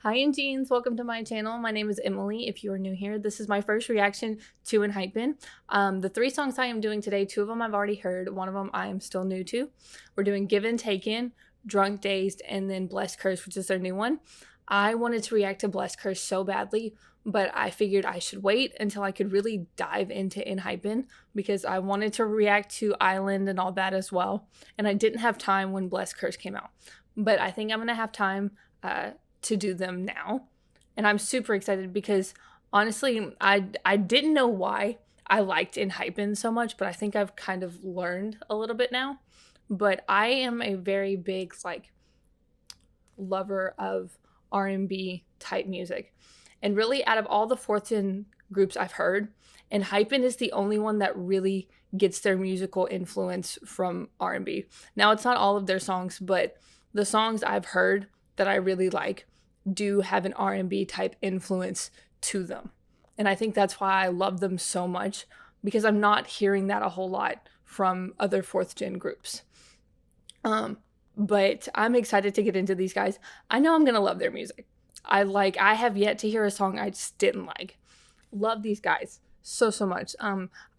Hi Jeans, welcome to my channel. My name is Emily. If you are new here, this is my first reaction to Enhypen. The 3 songs I am doing today, 2 of them I've already heard, 1 of them I am still new to. We're doing Given Taken, Drunk-Dazed, and then Blessed Curse, which is their new one. I wanted to react to Blessed Curse so badly, but I figured I should wait until I could really dive into Enhypen because I wanted to react to Island and all that as well. And I didn't have time when Blessed Curse came out. But I think I'm going to have time to do them now, and I'm super excited because honestly I didn't know why I liked Enhypen so much, but I think I've kind of learned a little bit now. But I am a very big lover of R&B type music, and really out of all the 4th gen groups I've heard, Enhypen is the only one that really gets their musical influence from R&B. Now, it's not all of their songs, but the songs I've heard that I really like do have an R&B type influence to them. And I think that's why I love them so much, because I'm not hearing that a whole lot from other 4th gen groups. But I'm excited to get into these guys. I know I'm going to love their music. I have yet to hear a song I just didn't like. Love these guys so much.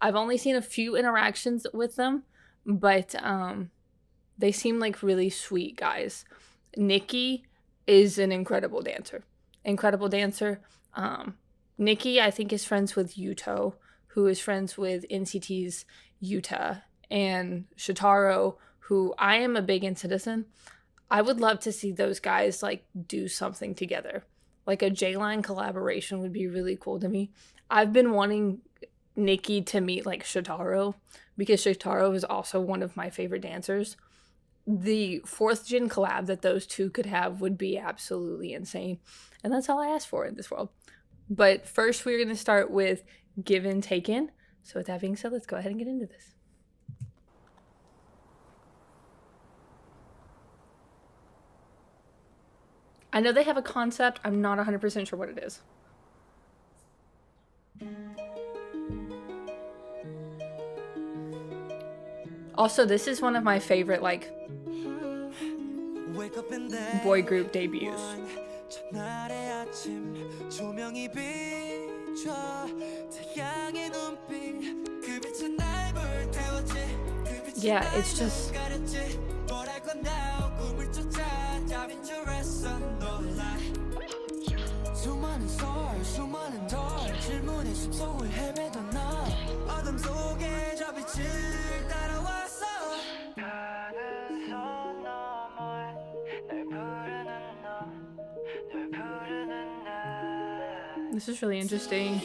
I've only seen a few interactions with them, but they seem like really sweet guys. Nikki is an incredible dancer. Nikki, I think, is friends with Yuto, who is friends with NCT's Yuta, and Shotaro, who I am a big Citizen. I would love to see those guys do something together. Like a J-Line collaboration would be really cool to me. I've been wanting Nikki to meet Shotaro, because Shotaro is also one of my favorite dancers. The 4th gen collab that those two could have would be absolutely insane. And that's all I ask for in this world. But first, we're going to start with Given Taken. So with that being said, let's go ahead and get into this. I know they have a concept. I'm not 100% sure what it is. Also, this is one of my favorite boy group debuts. Yeah, it's just this is really interesting.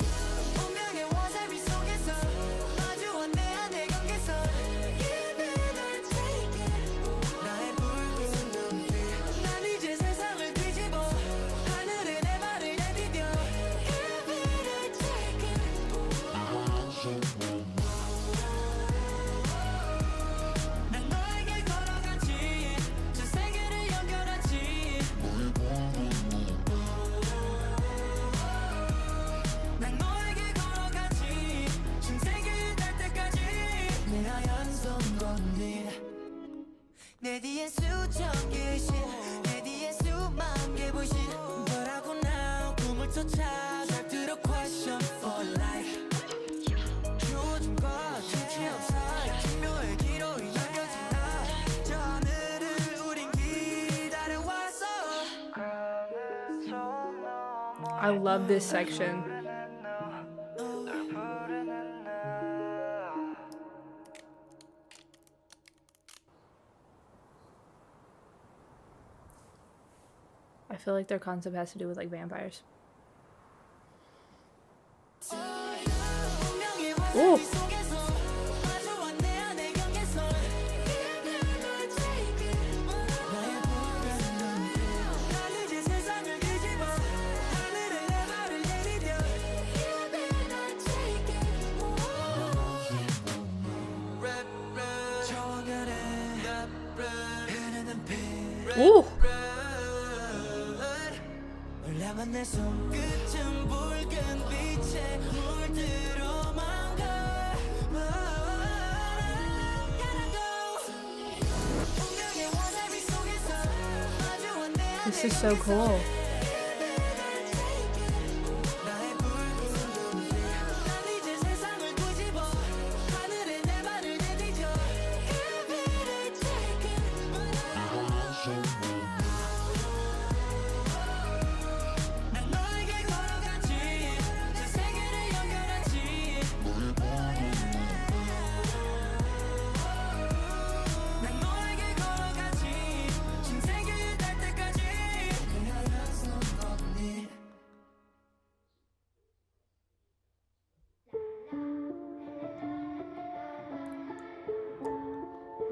I love this section. I feel like their concept has to do with vampires. Ooh. Ooh. This is so cool.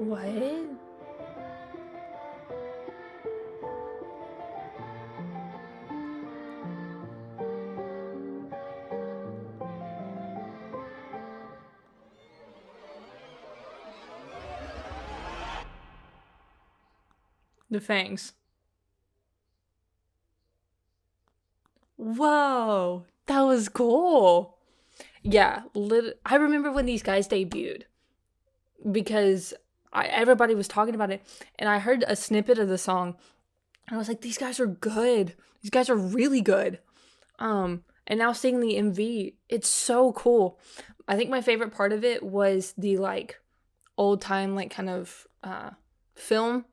What? The fangs. Whoa, that was cool. Yeah, I remember when these guys debuted because everybody was talking about it, and I heard a snippet of the song, and I was like, these guys are good. These guys are really good. And now seeing the MV, it's so cool. I think my favorite part of it was the like old time like kind of film.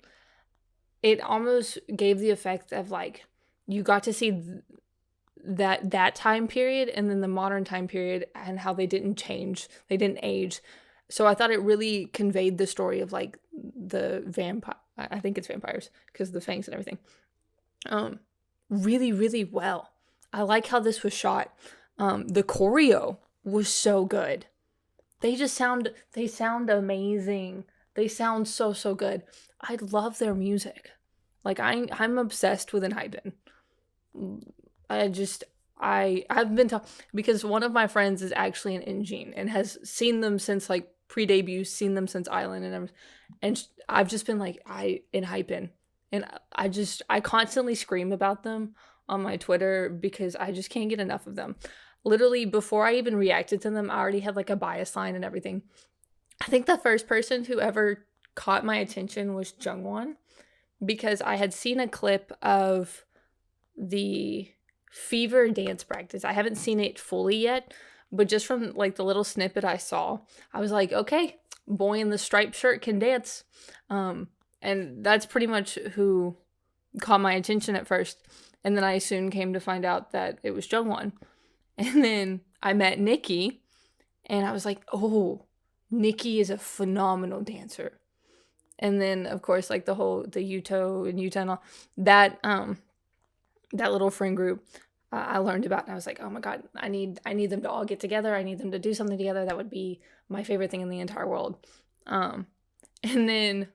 It almost gave the effect of like you got to see that time period and then the modern time period and how they didn't change, they didn't age. So I thought it really conveyed the story of like the vampire, I think it's vampires because the fangs and everything, really, really well. I like how this was shot. The choreo was so good. They sound amazing. They sound so good. I love their music. Like I'm obsessed with Enhypen. I've been because one of my friends is actually an Engine and has seen them since like pre-debut, seen them since Island and everything. And I've just been like Enhypen, and I constantly scream about them on my Twitter because I just can't get enough of them. Literally before I even reacted to them, I already had like a bias line and everything. I think the first person who ever caught my attention was Jungwon, because I had seen a clip of the Fever dance practice. I haven't seen it fully yet, but just from like the little snippet I saw, I was like, okay, boy in the striped shirt can dance. And that's pretty much who caught my attention at first. And then I soon came to find out that it was Jungwon. And then I met Nikki, and I was like, oh, Nikki is a phenomenal dancer. And then, of course, like the Yuto and Yuta and all, that little friend group I learned about, and I was like, oh my God, I need them to all get together. I need them to do something together. That would be my favorite thing in the entire world. And then,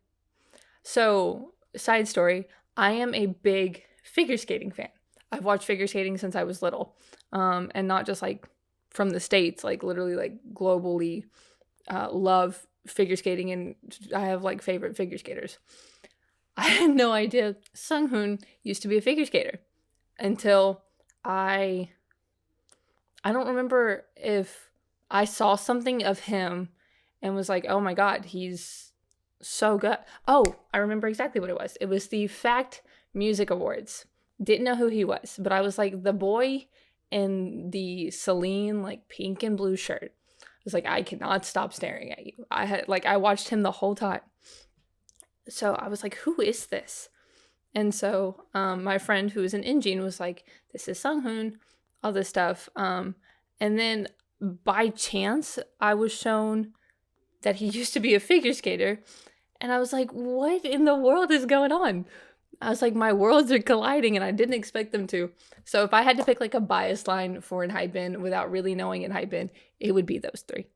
so side story, I am a big figure skating fan. I've watched figure skating since I was little, and not just like from the States, like literally like globally love figure skating, and I have like favorite figure skaters. I had no idea Sunghoon used to be a figure skater until I don't remember if I saw something of him and was like, oh my God, he's so good. Oh, I remember exactly what it was. It was the Fact Music Awards. Didn't know who he was, but I was like the boy in the Celine like pink and blue shirt. I was like, I cannot stop staring at you. I watched him the whole time. So I was like, who is this? And so my friend who was an Engine was like, this is Sunghoon, all this stuff. And then by chance, I was shown that he used to be a figure skater. And I was like, what in the world is going on? I was like, my worlds are colliding, and I didn't expect them to. So if I had to pick like a bias line for Enhypen without really knowing Enhypen, it would be those three.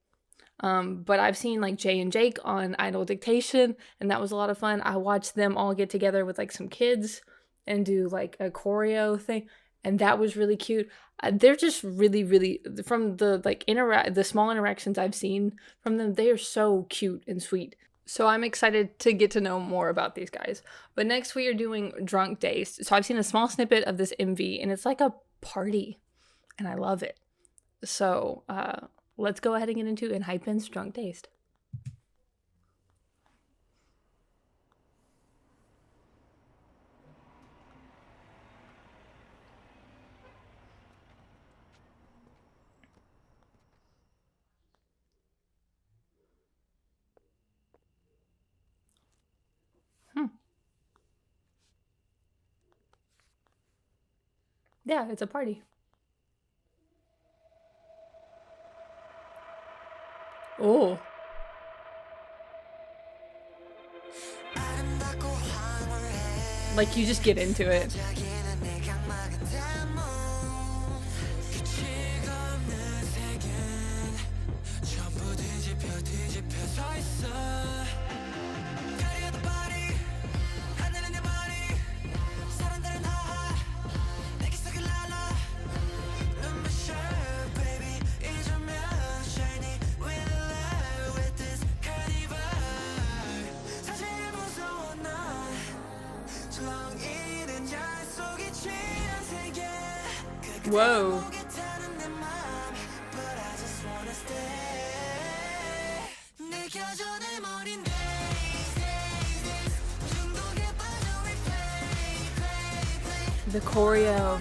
But I've seen like Jay and Jake on Idol Dictation, and that was a lot of fun. I watched them all get together with like some kids and do like a choreo thing, and that was really cute. They're just really, really, from the like the small interactions I've seen from them, they are so cute and sweet. So I'm excited to get to know more about these guys. But next we are doing Drunk-Dazed. So I've seen a small snippet of this MV, and it's like a party, and I love it. So let's go ahead and get into Enhypen's Drunk-Dazed. Yeah, it's a party. Oh. Like, you just get into it. Whoa. The choreo.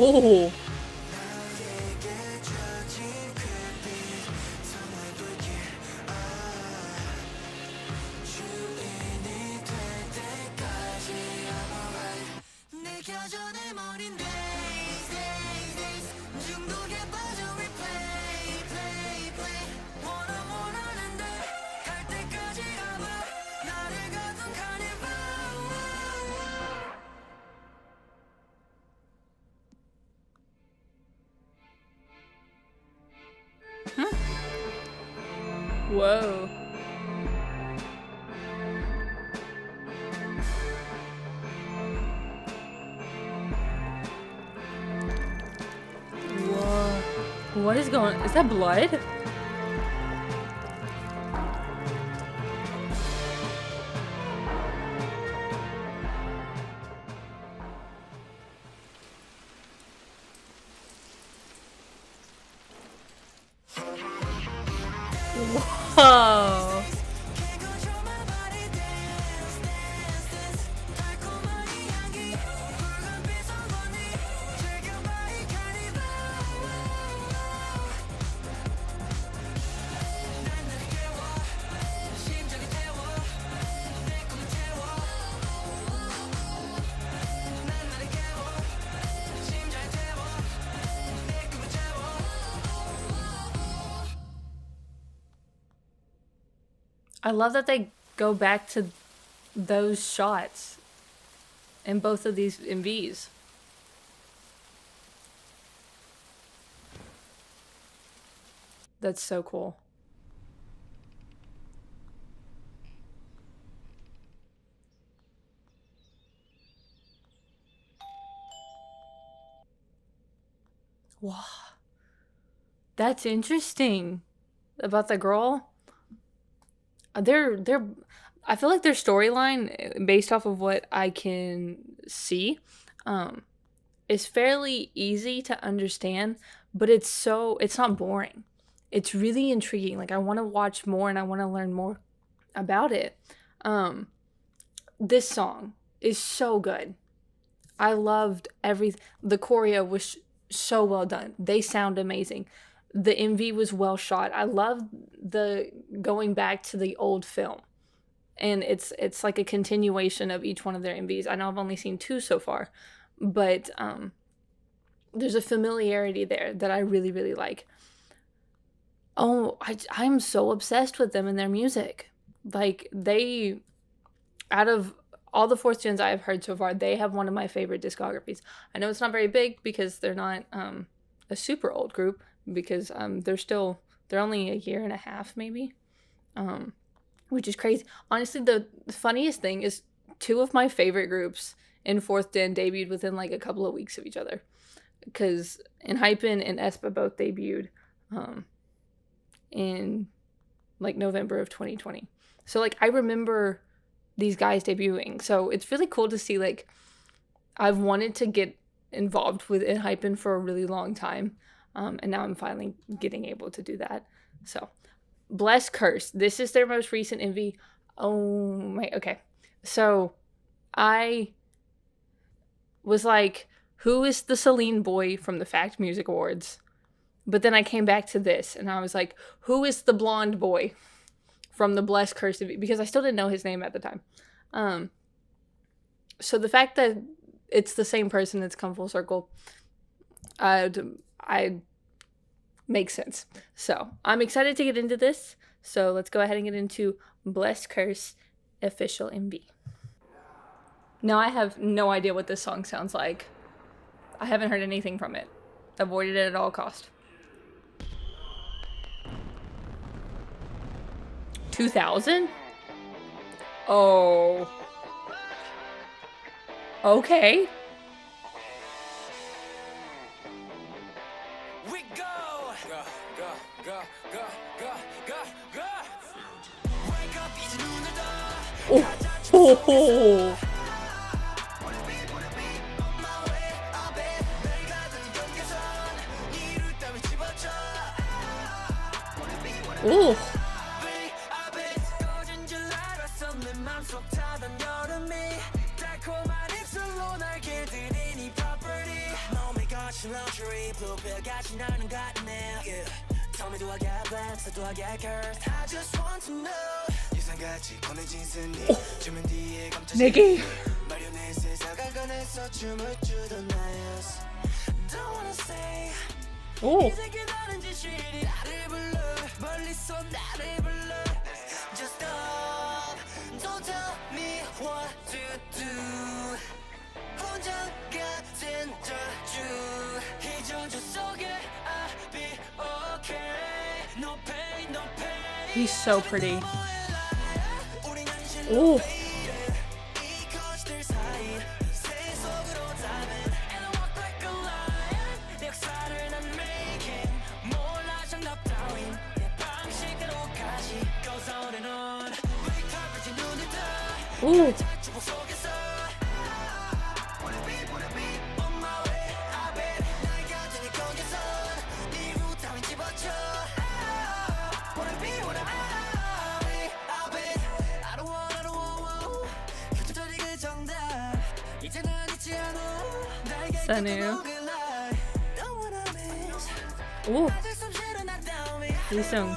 Oh. Whoa. Whoa. What is going on? Is that blood? Whoa. I love that they go back to those shots in both of these MVs. That's so cool. Wow. That's interesting about the girl. They're I feel like their storyline, based off of what I can see, is fairly easy to understand, but it's not boring. It's really intriguing. Like, I want to watch more and I want to learn more about it. This song is so good. I loved the choreo was so well done. They sound amazing. The MV was well shot. I love the going back to the old film. And it's like a continuation of each one of their MVs. I know I've only seen 2 so far, but there's a familiarity there that I really, really like. Oh, I'm so obsessed with them and their music. Like, out of all the 4th gens I have heard so far, they have one of my favorite discographies. I know it's not very big because they're not a super old group, because they're only a year and a half maybe, which is crazy. Honestly, the funniest thing is 2 of my favorite groups in 4th gen debuted within like a couple of weeks of each other, because Enhypen and aespa both debuted in like November of 2020. So like, I remember these guys debuting. So it's really cool to see, like, I've wanted to get involved with Enhypen for a really long time. And now I'm finally getting able to do that. So, Bless Curse. This is their most recent MV. Oh my, okay. So, I was like, who is the Celine boy from the Fact Music Awards? But then I came back to this, and I was like, who is the blonde boy from the Bless Curse MV? Because I still didn't know his name at the time. So the fact that it's the same person that's come full circle, I makes sense. So I'm excited to get into this. So let's go ahead and get into Bless Curse official MV. Now I have no idea what this song sounds like. I haven't heard anything from it. Avoided it at all cost. 2000? Oh. Okay. We go. Go, go, go, go, go, go, go. Wake up, 이제 눈을 떠. Oh. Ooh. Nikki. Oh. He's so pretty. Oh. Ooh. Sanu. Ooh. Lee Sung.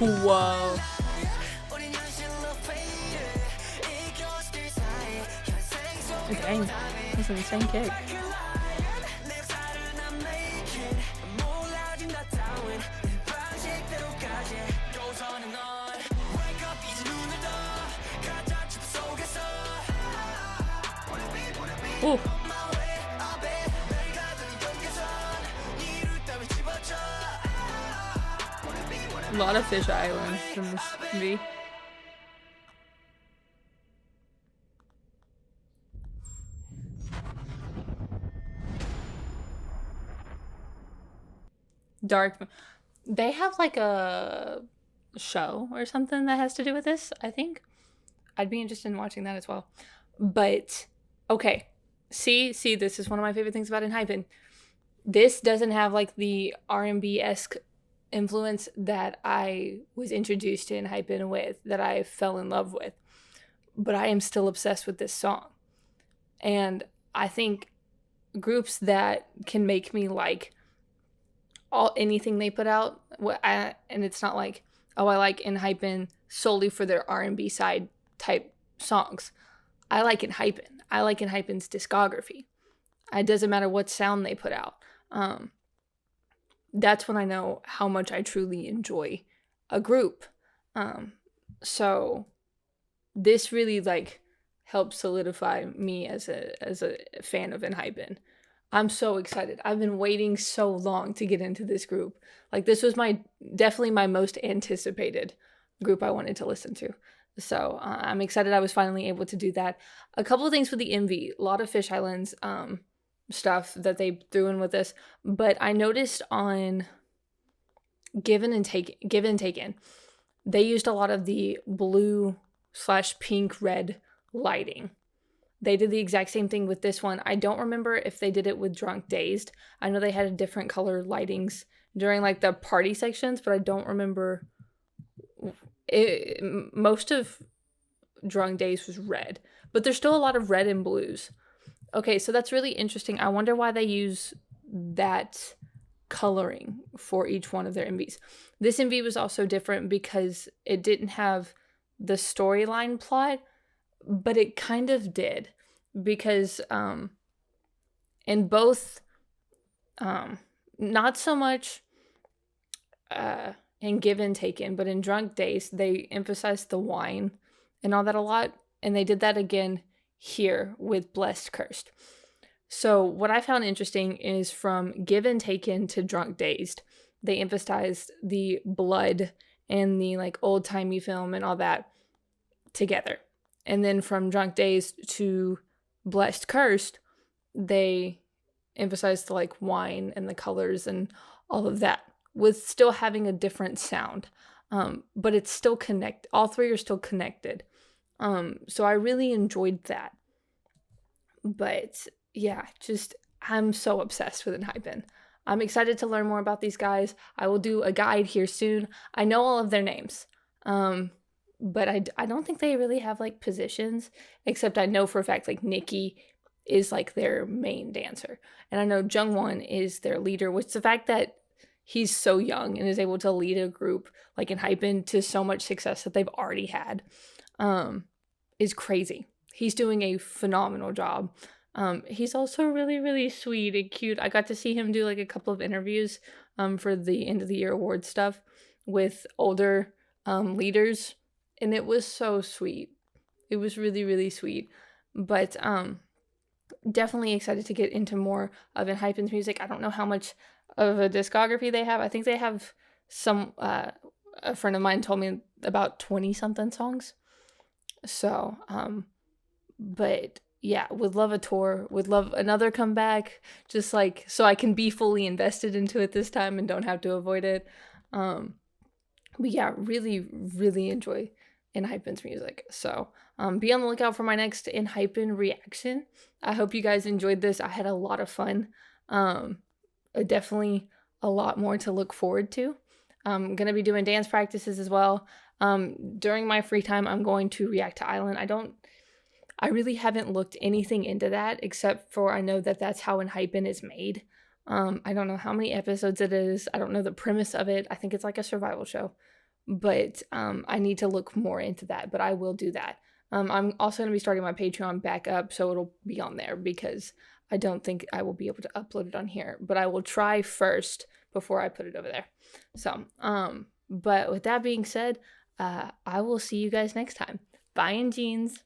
Whoa. Dang, that's an insane kick. Ooh. A lot of fish islands in this movie. Dark. They have like a show or something that has to do with this, I think. I'd be interested in watching that as well. But, okay. See, this is one of my favorite things about Enhypen. This doesn't have like the R&B-esque influence that I was introduced to Enhypen with, that I fell in love with. But I am still obsessed with this song. And I think groups that can make me like anything they put out, and it's not like, oh, I like Enhypen solely for their R&B side type songs. I like Enhypen. I like Enhypen's discography. It doesn't matter what sound they put out. That's when I know how much I truly enjoy a group. So this really like helped solidify me as a fan of Enhypen. I'm so excited. I've been waiting so long to get into this group. Like, this was definitely my most anticipated group I wanted to listen to. So I'm excited I was finally able to do that. A couple of things with the MV, a lot of Fish Islands stuff that they threw in with this, but I noticed on Given and Taken, they used a lot of the blue/pink red lighting. They did the exact same thing with this one. I don't remember if they did it with Drunk-Dazed. I know they had different color lightings during like the party sections, but I don't remember. Most of Drunk-Dazed was red, but there's still a lot of red and blues. Okay, so that's really interesting. I wonder why they use that coloring for each one of their MVs. This MV was also different because it didn't have the storyline plot, but it kind of did, because in both, not so much in Given Taken, but in Drunk-Dazed, they emphasized the wine and all that a lot, and they did that again here with Blessed Cursed. So what I found interesting is from Given Taken to Drunk-Dazed, they emphasized the blood and the like old-timey film and all that together. And then from Drunk-Dazed to Blessed Cursed, they emphasized the like wine and the colors and all of that, with still having a different sound. But it's still connected. All three are still connected. So I really enjoyed that. But yeah, just I'm so obsessed with Enhypen. I'm excited to learn more about these guys. I will do a guide here soon. I know all of their names. But I don't think they really have like positions, except I know for a fact like Nikki is like their main dancer. And I know Jungwon is their leader, which the fact that he's so young and is able to lead a group like Enhypen to so much success that they've already had is crazy. He's doing a phenomenal job. He's also really, really sweet and cute. I got to see him do like a couple of interviews for the end of the year award stuff with older leaders, and it was so sweet. It was really, really sweet. But definitely excited to get into more of Enhypen's music. I don't know how much of a discography they have. I think they have some, a friend of mine told me about 20 something songs. So, but yeah, would love a tour, would love another comeback, just like so I can be fully invested into it this time and don't have to avoid it. But yeah, really, really enjoy Enhypen's music. So be on the lookout for my next Enhypen reaction. I hope you guys enjoyed this. I had a lot of fun. Definitely a lot more to look forward to. I'm going to be doing dance practices as well. During my free time, I'm going to react to Island. I really haven't looked anything into that, except for I know that that's how Enhypen is made. I don't know how many episodes it is. I don't know the premise of it. I think it's like a survival show. But I need to look more into that, but I will do that. I'm also going to be starting my Patreon back up, so it'll be on there, because I don't think I will be able to upload it on here. But I will try first before I put it over there. So, but with that being said, I will see you guys next time. Bye in jeans.